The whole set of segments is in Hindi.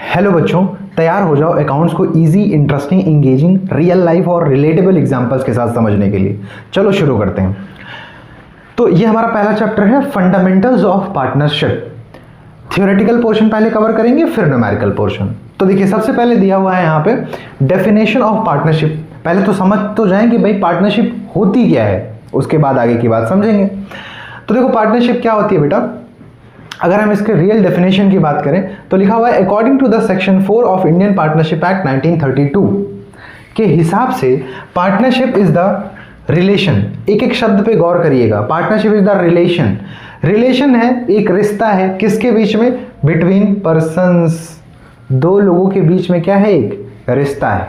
हेलो बच्चों, तैयार हो जाओ अकाउंट्स को easy, interesting, engaging, real life और रिलेटेबल एग्जांपल्स के साथ समझने के लिए। चलो शुरू करते हैं। तो ये हमारा पहला चैप्टर है fundamentals of partnership. Theoretical portion पहले कवर करेंगे, फिर न्यूमेरिकल पोर्शन। तो देखिए, सबसे पहले दिया हुआ है यहाँ पे डेफिनेशन ऑफ पार्टनरशिप। पहले तो समझ तो जाएं कि भाई पार्टनरशिप होती क्या है, उसके बाद आगे की बात समझेंगे। तो देखो, पार्टनरशिप क्या होती है बेटा। अगर हम इसके रियल डेफिनेशन की बात करें तो लिखा हुआ है according to the section 4 of Indian partnership act 1932 के हिसाब से पार्टनरशिप इज द रिलेशन। एक एक शब्द पे गौर करिएगा। Partnership is the relation. Relation है, एक रिश्ता है, किसके बीच में? Between persons. दो लोगों के बीच में क्या है? एक रिश्ता है।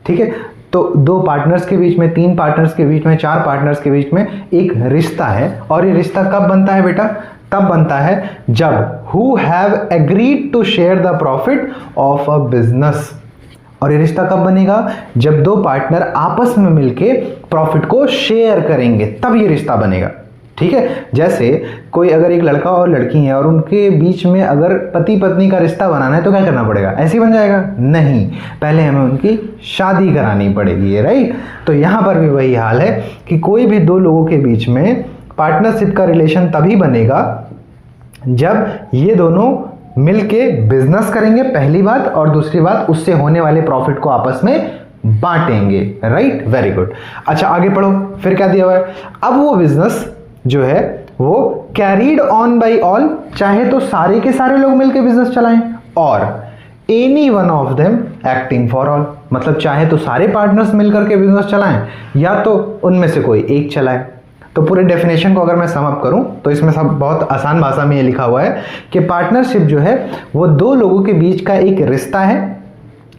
ठीक है, तो दो पार्टनर्स के बीच में, तीन पार्टनर्स के बीच में, चार पार्टनर्स के बीच में एक रिश्ता है। और ये रिश्ता कब बनता है बेटा? तब बनता है जब who have agreed to share the profit of a business. और ये रिश्ता कब बनेगा? जब दो पार्टनर आपस में मिलके प्रॉफिट को शेयर करेंगे, तब ये रिश्ता बनेगा। ठीक है, जैसे कोई अगर एक लड़का और लड़की है और उनके बीच में अगर पति पत्नी का रिश्ता बनाना है तो क्या करना पड़ेगा? ऐसे ही बन जाएगा? नहीं, पहले हमें उनकी शादी करानी पड़ेगी, राइट। तो यहां पर भी वही हाल है कि कोई भी दो लोगों के बीच में पार्टनरशिप का रिलेशन तभी बनेगा जब ये दोनों मिलके बिजनेस करेंगे, पहली बात, और दूसरी बात उससे होने वाले प्रॉफिट को आपस में बांटेंगे, राइट। Very good. अच्छा, आगे पढ़ो, फिर क्या दिया हुआ है? अब वो बिजनेस जो है वो कैरीड ऑन बाय ऑल, चाहे तो सारे के सारे लोग मिलकर बिजनेस चलाएं, और any one of them acting for all, मतलब चाहे तो सारे पार्टनर्स मिलकर के बिजनेस चलाएं या तो उनमें से कोई एक चलाए। तो पूरे डेफिनेशन को अगर मैं सम अप करूं तो इसमें सब बहुत आसान भाषा में ये लिखा हुआ है कि पार्टनरशिप जो है वो दो लोगों के बीच का एक रिश्ता है।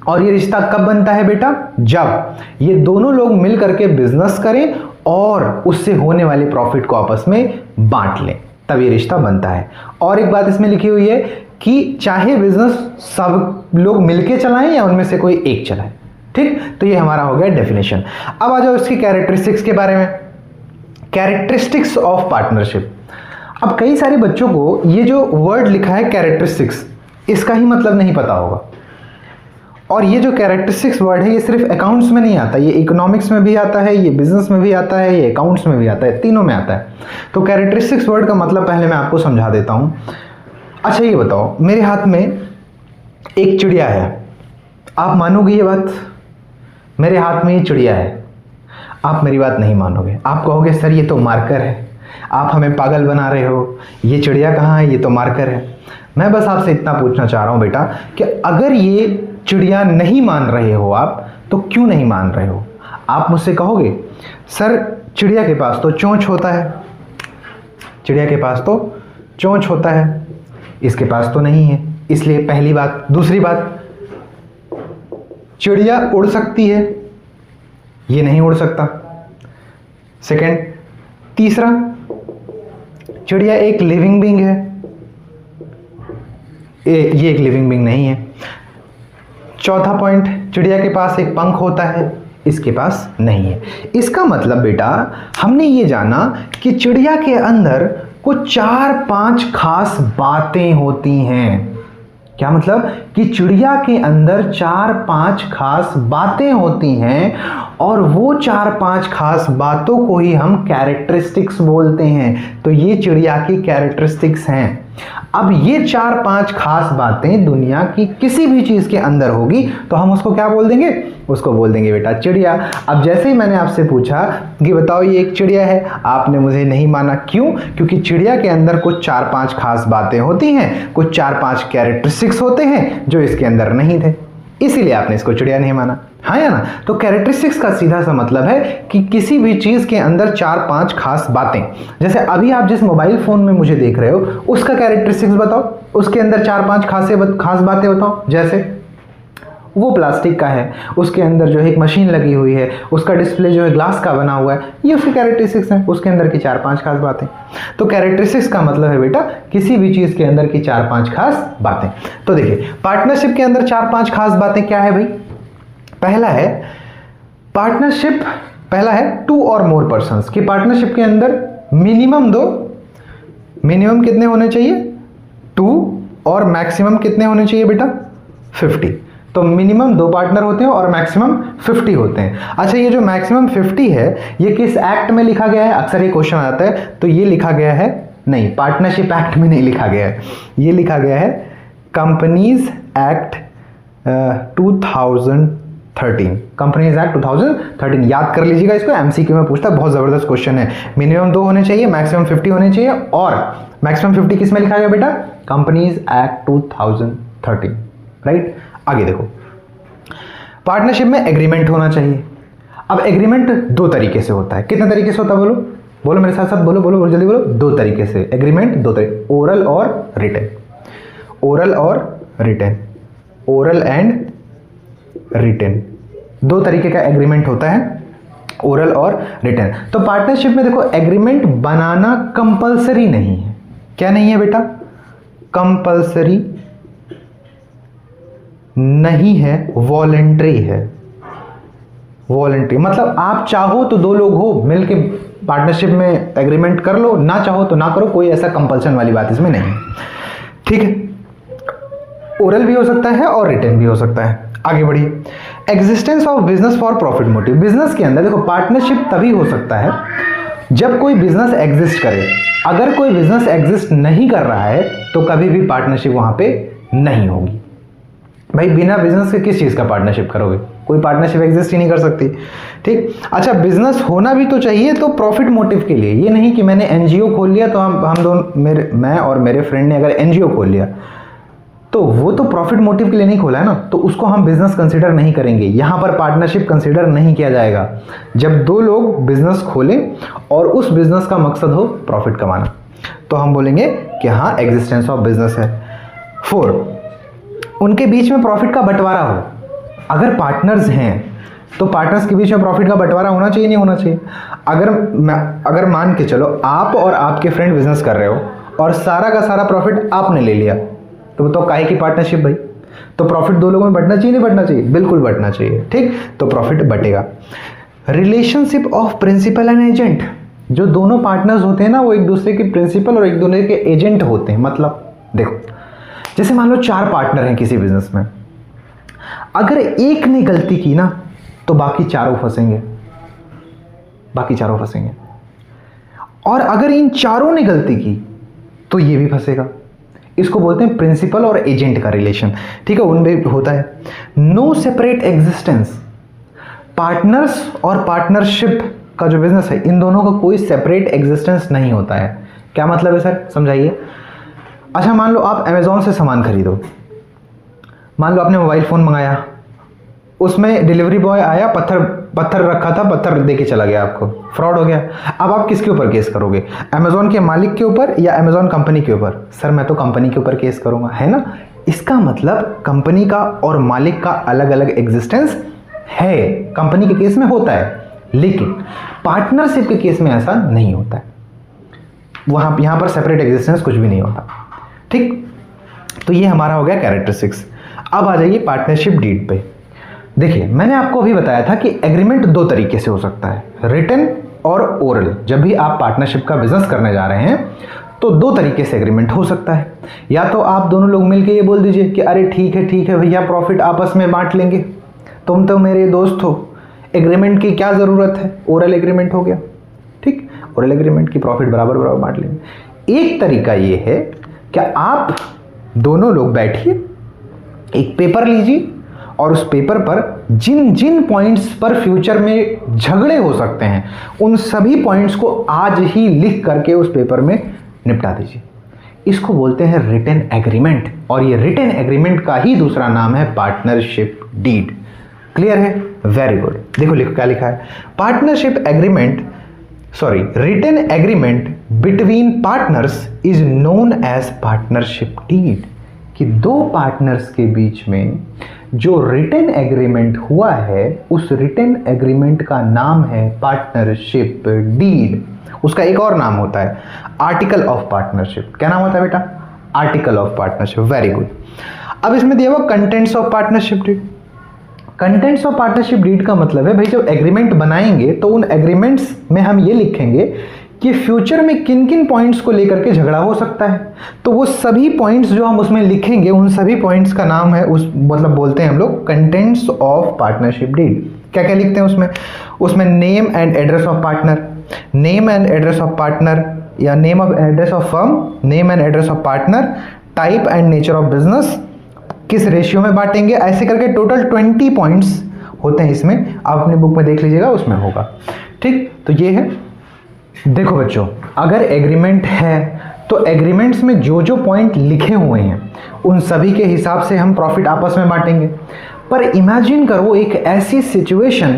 और ये रिश्ता कब बनता है बेटा? जब ये दोनों लोग मिल करके बिजनेस करें और उससे होने वाले प्रॉफिट को आपस में बांट लें, तब ये रिश्ता बनता है। और एक बात इसमें लिखी हुई है कि चाहे बिजनेस सब लोग मिलके चलाएं या उनमें से कोई एक चलाए। ठीक, तो ये हमारा हो गया डेफिनेशन। अब आ जाओ इसकी कैरेक्टरिस्टिक्स के बारे में। Characteristics of partnership. अब कई सारे बच्चों को ये जो वर्ड लिखा है कैरेक्टरिस्टिक्स, इसका ही मतलब नहीं पता होगा। और ये जो कैरेक्टरिस्टिक्स वर्ड है ये सिर्फ अकाउंट्स में नहीं आता, ये इकोनॉमिक्स में भी आता है, ये बिजनेस में भी आता है, ये अकाउंट्स में भी आता है, तीनों में आता है। तो कैरेक्टरिस्टिक्स वर्ड का मतलब पहले मैं आपको समझा देता हूं। अच्छा, ये बताओ, मेरे हाथ में एक चिड़िया है, आप मानोगे ये बात? मेरे हाथ में ये चिड़िया है, आप मेरी बात नहीं मानोगे। आप कहोगे सर ये तो मार्कर है, आप हमें पागल बना रहे हो, ये चिड़िया कहाँ है, ये तो मार्कर है। मैं बस आपसे इतना पूछना चाह रहा हूँ बेटा कि अगर ये चिड़िया नहीं मान रहे हो आप, तो क्यों नहीं मान रहे हो? आप मुझसे कहोगे सर चिड़िया के पास तो चोंच होता है, चिड़िया के पास तो चोंच होता है, इसके पास तो नहीं है, इसलिए पहली बात। दूसरी बात, चिड़िया उड़ सकती है, ये नहीं उड़ सकता। सेकंड। तीसरा, चिड़िया एक लिविंग बीइंग है, ये एक लिविंग बीइंग नहीं है। चौथा पॉइंट, चिड़िया के पास एक पंख होता है, इसके पास नहीं है। इसका मतलब बेटा हमने ये जाना कि चिड़िया के अंदर कुछ 4-5 खास बातें होती हैं। क्या मतलब? कि चिड़िया के अंदर 4-5 खास बातें होती हैं, और वो 4-5 खास बातों को ही हम कैरेक्टरिस्टिक्स बोलते हैं। तो ये चिड़िया की कैरेक्टरिस्टिक्स हैं। अब ये 4-5 खास बातें दुनिया की किसी भी चीज के अंदर होगी तो हम उसको क्या बोल देंगे? उसको बोल देंगे बेटा चिड़िया। अब जैसे ही मैंने आपसे पूछा कि बताओ ये एक चिड़िया है, आपने मुझे नहीं माना। क्यों? क्योंकि चिड़िया के अंदर कुछ 4-5 खास बातें होती हैं, कुछ 4-5 कैरेक्टरिस्टिक्स होते हैं जो इसके अंदर नहीं थे, इसीलिए आपने इसको चिड़िया नहीं माना। हाँ या ना? तो कैरेक्टरिस्टिक्स का सीधा सा मतलब है कि किसी भी चीज के अंदर 4-5 खास बातें। जैसे अभी आप जिस मोबाइल फोन में मुझे देख रहे हो उसका कैरेक्टरिस्टिक्स बताओ, उसके अंदर 4-5 खास बातें बताओ। जैसे वो प्लास्टिक का है, उसके अंदर जो है एक मशीन लगी हुई है, उसका डिस्प्ले जो है ग्लास का बना हुआ है, ये उसकी कैरेक्टरिस्टिक्स हैं, उसके अंदर की 4-5 खास बातें। तो कैरेक्टरिस्टिक्स का मतलब है बेटा किसी भी चीज के अंदर की 4-5 खास बातें। तो देखिए, पार्टनरशिप के अंदर 4-5 खास बातें क्या है भाई? पहला है पार्टनरशिप, पहला है 2 और मोर पर्संस की पार्टनरशिप के अंदर मिनिमम कितने होने चाहिए? 2, और मैक्सिमम कितने होने चाहिए बेटा? 50। तो मिनिमम 2 पार्टनर होते हैं और मैक्सिमम 50 होते हैं। अच्छा, ये जो मैक्सिमम 50 है ये किस एक्ट में लिखा गया है? अक्सर ये क्वेश्चन आता है, तो ये लिखा गया है, नहीं, पार्टनरशिप एक्ट में नहीं लिखा गया है, ये लिखा गया है कंपनीज एक्ट 2013। कंपनीज एक्ट 2013 याद कर लीजिएगा इसको, एमसीक्यू में पूछता है, बहुत जबरदस्त क्वेश्चन है। मिनिमम 2 होने चाहिए, मैक्सिमम 50 होने चाहिए, और मैक्सिमम 50 किस में लिखा गया बेटा? Companies act 2013, right. आगे देखो, पार्टनरशिप में एग्रीमेंट होना चाहिए। अब एग्रीमेंट 2 तरीके से होता है। कितने तरीके से होता है? बोलो बोलो मेरे साथ साथ, बोलो बोलो बोलो, जल्दी बोलो। 2 तरीके से एग्रीमेंट, 2 तरीके, ओरल और रिटन। ओरल और रिटन, ओरल एंड रिटन, 2 तरीके का एग्रीमेंट होता है, ओरल और रिटन। तो पार्टनरशिप में देखो, एग्रीमेंट बनाना कंपलसरी नहीं है। क्या नहीं है बेटा? कंपलसरी नहीं है, वॉलेंट्री है। वॉलेंट्री मतलब आप चाहो तो 2 लोग हो मिलके पार्टनरशिप में एग्रीमेंट कर लो, ना चाहो तो ना करो, कोई ऐसा कंपल्सन वाली बात इसमें नहीं है, ठीक है। ओरल भी हो सकता है और रिटन भी हो सकता है। आगे बढ़िए, existence of business for profit motive. Business के अंदर देखो, पार्टनरशिप तभी हो सकता है जब कोई बिजनेस एग्जिस्ट करे। अगर कोई बिजनेस एग्जिस्ट नहीं कर रहा है तो कभी भी पार्टनरशिप वहां पे नहीं होगी। भाई बिना बिजनेस के किस चीज का पार्टनरशिप करोगे? कोई पार्टनरशिप एग्जिस्ट ही नहीं कर सकती, ठीक। अच्छा, बिजनेस होना भी तो चाहिए, तो प्रॉफिट मोटिव के लिए। ये नहीं कि मैंने एनजीओ खोल लिया तो हम दोनों, मैं और मेरे फ्रेंड ने अगर एनजीओ खोल लिया तो वो तो प्रॉफिट मोटिव के लिए नहीं खोला है ना, तो उसको हम बिजनेस कंसीडर नहीं करेंगे। यहां पर पार्टनरशिप कंसीडर नहीं किया जाएगा। जब 2 लोग बिजनेस खोलें और उस बिजनेस का मकसद हो प्रॉफिट कमाना, तो हम बोलेंगे कि हाँ, एग्जिस्टेंस ऑफ बिजनेस है। 4, उनके बीच में प्रॉफिट का बंटवारा हो। अगर पार्टनर्स हैं तो पार्टनर्स के बीच में प्रॉफिट का बंटवारा होना चाहिए, नहीं होना चाहिए? अगर मान के चलो आप और आपके फ्रेंड बिजनेस कर रहे हो और सारा का सारा प्रॉफिट आपने ले लिया, तो बताओ काहे की पार्टनरशिप भाई? तो प्रॉफिट 2 लोगों में बंटना चाहिए, नहीं बंटना चाहिए? बिल्कुल बंटना चाहिए, ठीक। तो प्रॉफिट बंटेगा। Relationship of principal and agent. जो दोनों पार्टनर्स होते हैं ना, वो एक दूसरे के प्रिंसिपल और एक दूसरे के एजेंट होते हैं। मतलब देखो, जैसे मान लो 4 पार्टनर हैं किसी बिजनेस में, अगर एक ने गलती की ना तो बाकी चारों फंसेंगे, बाकी चारों फंसेंगे। और अगर इन चारों ने गलती की तो ये भी फंसेगा। इसको बोलते हैं प्रिंसिपल और एजेंट का रिलेशन, ठीक है। उनमें होता है नो सेपरेट एग्जिस्टेंस। पार्टनर्स और पार्टनरशिप का जो बिजनेस है, इन दोनों का कोई सेपरेट एग्जिस्टेंस नहीं होता है। क्या मतलब है सर? समझाइए। अच्छा, मान लो आप अमेजोन से सामान खरीदो, मान लो आपने मोबाइल फ़ोन मंगाया, उसमें डिलीवरी बॉय आया, पत्थर रखा था, पत्थर दे के चला गया, आपको फ्रॉड हो गया। अब आप किसके ऊपर केस करोगे? अमेजोन के मालिक के ऊपर या अमेजोन कंपनी के ऊपर? सर मैं तो कंपनी के ऊपर केस करूंगा, है ना। इसका मतलब कंपनी का और मालिक का अलग अलग एग्जिस्टेंस है, कंपनी के केस में होता है, लेकिन पार्टनरशिप के केस में ऐसा नहीं होता है। यहां पर सेपरेट एग्जिस्टेंस कुछ भी नहीं होता, ठीक। तो ये हमारा हो गया कैरेक्टरिस्टिक्स। अब आ जाइए पार्टनरशिप डीड पे। देखिए, मैंने आपको अभी बताया था कि एग्रीमेंट 2 तरीके से हो सकता है, रिटन और ओरल। जब भी आप पार्टनरशिप का बिजनेस करने जा रहे हैं तो 2 तरीके से एग्रीमेंट हो सकता है। या तो आप दोनों लोग मिलके ये बोल दीजिए कि अरे ठीक है भैया, प्रॉफिट आपस में बांट लेंगे, तुम तो मेरे दोस्त हो, एग्रीमेंट की क्या ज़रूरत है, ओरल एग्रीमेंट हो गया, ठीक। ओरल एग्रीमेंट की प्रॉफिट बराबर बराबर बांट लेंगे। एक तरीका ये है कि आप दोनों लोग बैठिए, एक पेपर लीजिए और उस पेपर पर जिन जिन पॉइंट्स पर फ्यूचर में झगड़े हो सकते हैं, उन सभी पॉइंट्स को आज ही लिख करके उस पेपर में निपटा दीजिए। इसको बोलते हैं रिटन एग्रीमेंट, और ये रिटन एग्रीमेंट का ही दूसरा नाम है पार्टनरशिप डीड। क्लियर है? Very good. देखो लिखो क्या लिखा है, partnership agreement, sorry, written agreement between partners is known as partnership deed. कि 2 पार्टनर्स के बीच में जो रिटन एग्रीमेंट हुआ है, उस रिटन एग्रीमेंट का नाम है पार्टनरशिप डीड। उसका एक और नाम होता है आर्टिकल ऑफ पार्टनरशिप। क्या नाम होता है बेटा? Article of partnership. Very good. अब इसमें दिया हुआ contents of partnership deed. Contents of partnership deed का मतलब है भाई, जब एग्रीमेंट बनाएंगे तो उन एग्रीमेंट्स में हम ये लिखेंगे कि फ्यूचर में किन किन पॉइंट्स को लेकर के झगड़ा हो सकता है। तो वो सभी पॉइंट्स जो हम उसमें लिखेंगे, उन सभी पॉइंट्स का नाम है, उस मतलब बोलते हैं हम लोग कंटेंट्स ऑफ पार्टनरशिप डीड। क्या क्या लिखते हैं उसमें name and address of partner, name and address of partner या name of address of firm, name and address of partner, type and nature of business, किस रेशियो में बांटेंगे, ऐसे करके टोटल 20 पॉइंट्स होते हैं इसमें। आप अपनी बुक में देख लीजिएगा, उसमें होगा। ठीक, तो ये है। देखो बच्चों, अगर एग्रीमेंट है तो एग्रीमेंट्स में जो जो पॉइंट लिखे हुए हैं उन सभी के हिसाब से हम प्रॉफिट आपस में बांटेंगे। पर इमेजिन करो एक ऐसी सिचुएशन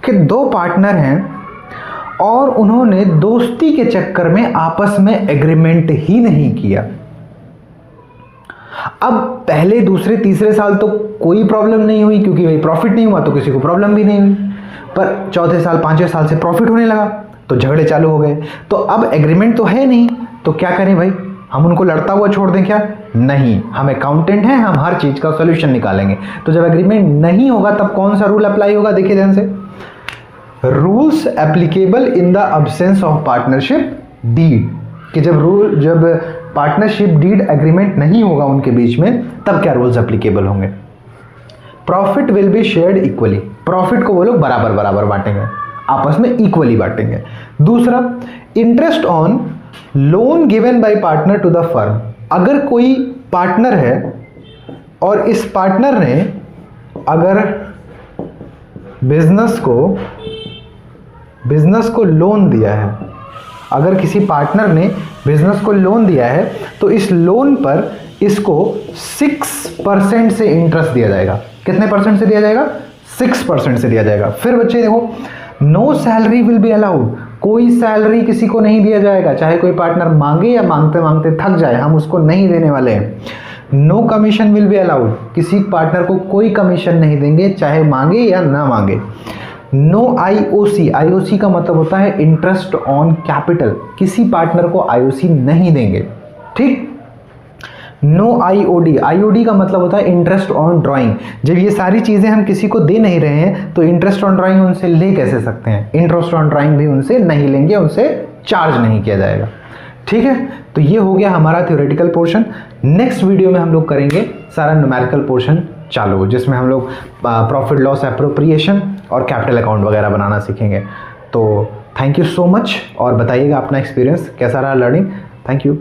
कि दो पार्टनर हैं और उन्होंने दोस्ती के चक्कर में आपस में एग्रीमेंट ही नहीं किया। अब पहले दूसरे तीसरे साल तो कोई प्रॉब्लम नहीं हुई, क्योंकि भाई प्रॉफिट नहीं हुआ तो किसी को प्रॉब्लम भी नहीं हुई। पर चौथे साल पांचवें साल से प्रॉफिट होने लगा तो झगड़े चालू हो गए। तो अब एग्रीमेंट तो है नहीं, तो क्या करें भाई, हम उनको लड़ता हुआ छोड़ दें क्या? नहीं, हम अकाउंटेंट हैं, हम हर चीज का सॉल्यूशन निकालेंगे। तो जब एग्रीमेंट नहीं होगा तब कौन सा रूल अप्लाई होगा? देखिए ध्यान से, rules applicable in the absence of partnership deed, कि जब पार्टनरशिप डीड एग्रीमेंट नहीं होगा उनके बीच में, तब क्या रूल्स एप्लीकेबल होंगे? Profit will be shared equally, profit को वो लोग बराबर बराबर बांटेंगे, आपस में इक्वली बांटेंगे। दूसरा, interest on loan given by partner to the firm, अगर कोई पार्टनर है और इस पार्टनर ने अगर बिजनेस को लोन दिया है, अगर किसी पार्टनर ने बिजनेस को लोन दिया है तो इस लोन पर इसको 6% से इंटरेस्ट दिया जाएगा। कितने परसेंट से दिया जाएगा? 6% से दिया जाएगा। फिर बच्चे देखो, no salary will be allowed, कोई सैलरी किसी को नहीं दिया जाएगा, चाहे कोई पार्टनर मांगे या मांगते मांगते थक जाए, हम उसको नहीं देने वाले हैं। No commission will be allowed, किसी पार्टनर को कोई कमीशन नहीं देंगे, चाहे मांगे या ना मांगे। नो आईओसी, आईओसी का मतलब होता है इंटरेस्ट ऑन कैपिटल, किसी पार्टनर को आईओसी नहीं देंगे। ठीक, नो आईओडी, आईओडी का मतलब होता है इंटरेस्ट ऑन ड्राइंग। जब ये सारी चीजें हम किसी को दे नहीं रहे हैं तो इंटरेस्ट ऑन ड्राइंग उनसे ले कैसे सकते हैं? इंटरेस्ट ऑन ड्राइंग भी उनसे नहीं लेंगे, उनसे चार्ज नहीं किया जाएगा। ठीक है, तो ये हो गया हमारा थ्योरेटिकल पोर्शन। नेक्स्ट वीडियो में हम लोग करेंगे सारा न्यूमेरिकल पोर्शन चालू, जिसमें हम लोग प्रॉफिट लॉस एप्रोप्रिएशन और कैपिटल अकाउंट वगैरह बनाना सीखेंगे। तो थैंक यू सो मच, और बताइएगा अपना एक्सपीरियंस कैसा रहा लर्निंग। Thank you.